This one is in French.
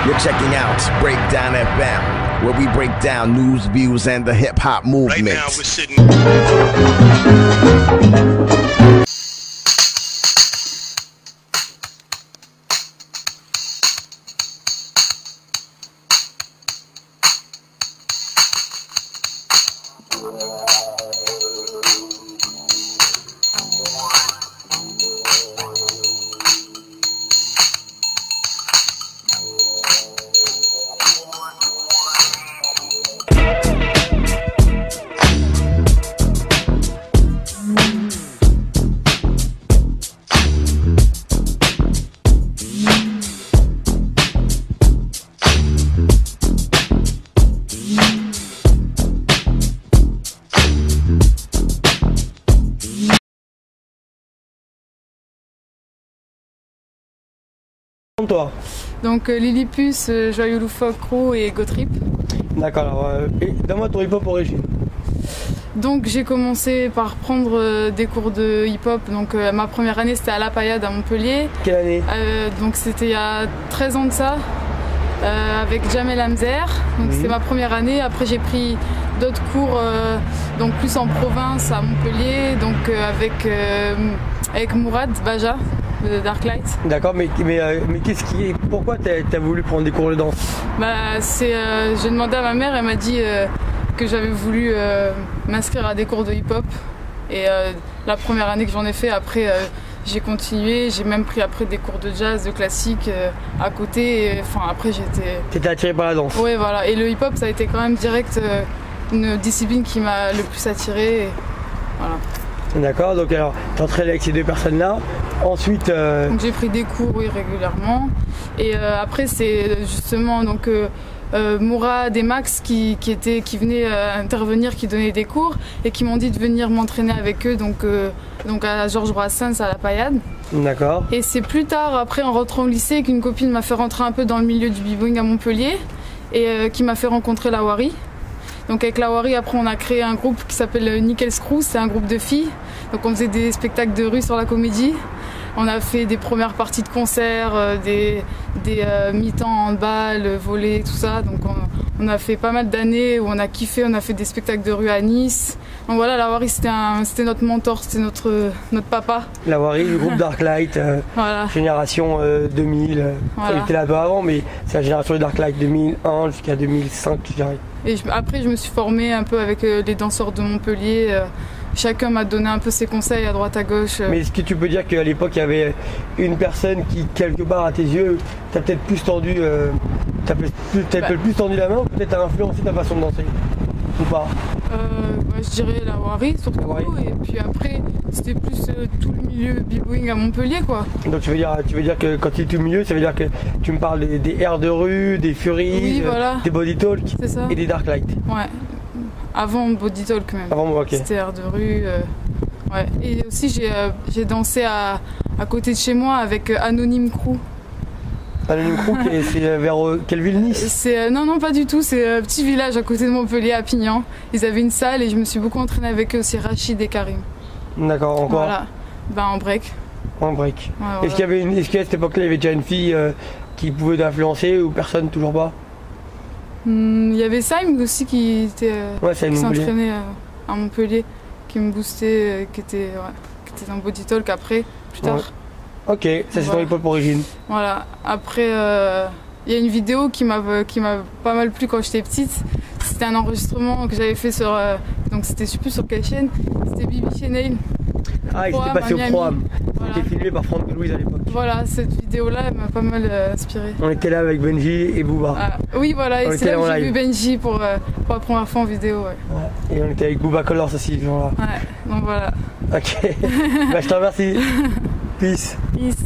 You're checking out Breakdown FM, where we break down news, views, and the hip-hop movement. Right now we're sitting... Toi. Donc Lillipus, Joyeux Loufoque, Crew et Gotrip. D'accord, alors donne-moi ton hip-hop origine. Donc j'ai commencé par prendre des cours de hip-hop. Donc ma première année c'était à La Payade à Montpellier. Quelle année? Donc c'était il y a 13 ans de ça, avec Jamel Hamzer. Donc c'était ma première année. Après j'ai pris d'autres cours, donc plus en province à Montpellier, donc avec Mourad Baja de Darklight. D'accord, mais pourquoi t'as voulu prendre des cours de danse? J'ai demandé à ma mère, elle m'a dit que j'avais voulu m'inscrire à des cours de hip-hop. Et la première année que j'en ai fait, après j'ai continué, j'ai même pris après des cours de jazz, de classique à côté. Après j'étais... T'étais attiré par la danse? Oui, voilà. Et le hip-hop, ça a été quand même direct une discipline qui m'a le plus attiré. Voilà. D'accord, donc alors t'entraînes avec ces deux personnes-là. Ensuite, donc j'ai pris des cours, oui, régulièrement. Et après, c'est justement donc Mourad et Max qui venaient intervenir, qui donnaient des cours et qui m'ont dit de venir m'entraîner avec eux, donc à Georges Brassens à La Payade. D'accord. Et c'est plus tard, après en rentrant au lycée, qu'une copine m'a fait rentrer un peu dans le milieu du b-boying à Montpellier et qui m'a fait rencontrer la Wari. Donc avec la Wari, après on a créé un groupe qui s'appelle Nickel's Crew, c'est un groupe de filles. Donc on faisait des spectacles de rue sur la Comédie. On a fait des premières parties de concerts, des mi-temps en handball, volley, tout ça. Donc on a fait pas mal d'années où on a kiffé, on a fait des spectacles de rue à Nice. Donc voilà, la Wari c'était notre mentor, c'était notre papa. La Wari, du groupe Darklight, voilà. Génération 2000. Voilà. Il était là un peu avant, mais c'est la génération de Darklight 2001 jusqu'à 2005, je dirais. Et après je me suis formée un peu avec les danseurs de Montpellier. Chacun m'a donné un peu ses conseils à droite à gauche. Mais est-ce que tu peux dire qu'à l'époque il y avait une personne qui, quelque part à tes yeux, t'a peut-être plus tendu, plus tendu la main, ou peut-être a influencé ta façon de danser? Ou pas? Je dirais la Wari surtout, et puis après c'était plus tout le milieu b-boying à Montpellier, quoi. Donc tu veux dire que quand tu es tout milieu, ça veut dire que tu me parles des airs de rue, des Furies, oui, voilà. Des Body Talk et des Darklight. Ouais. Avant Body Talk même. Avant, ok. C'était air de rue. Ouais. Et aussi j'ai dansé à côté de chez moi avec Anonyme Crew. Anonyme Crew, c'est vers quelle ville? Nice? Non, pas du tout, c'est un petit village à côté de Montpellier, à Pignan. Ils avaient une salle et je me suis beaucoup entraînée avec eux aussi, Rachid et Karim. D'accord, en quoi? Voilà. En break. En break. Ouais, voilà. Est-ce qu'à cette époque-là, il y avait déjà une fille qui pouvait t'influencer ou personne, toujours pas? Il y avait Saïm aussi qui s'entraînait à Montpellier, qui me boostait, qui était dans Body Talk après, plus tard. Ouais. Ok, ça c'est ton hip-hop origine. Voilà, après il y a une vidéo qui m'a pas mal plu quand j'étais petite. C'était un enregistrement que j'avais fait sur, donc c'était plus sur quelle chaîne? C'était Bibi Channel. Ah, il s'était passé au Pro-Am. C'était filmé par Franck Louise à l'époque. Voilà, cette vidéo-là, elle m'a pas mal inspiré. On était là avec Benji et Booba. Oui, voilà, et c'est là où j'ai vu Benji pour la première fois en vidéo. Ouais. Et on était avec Booba Colors aussi, ce jour-là. Ouais, donc voilà. Ok, je te remercie. Peace. Peace.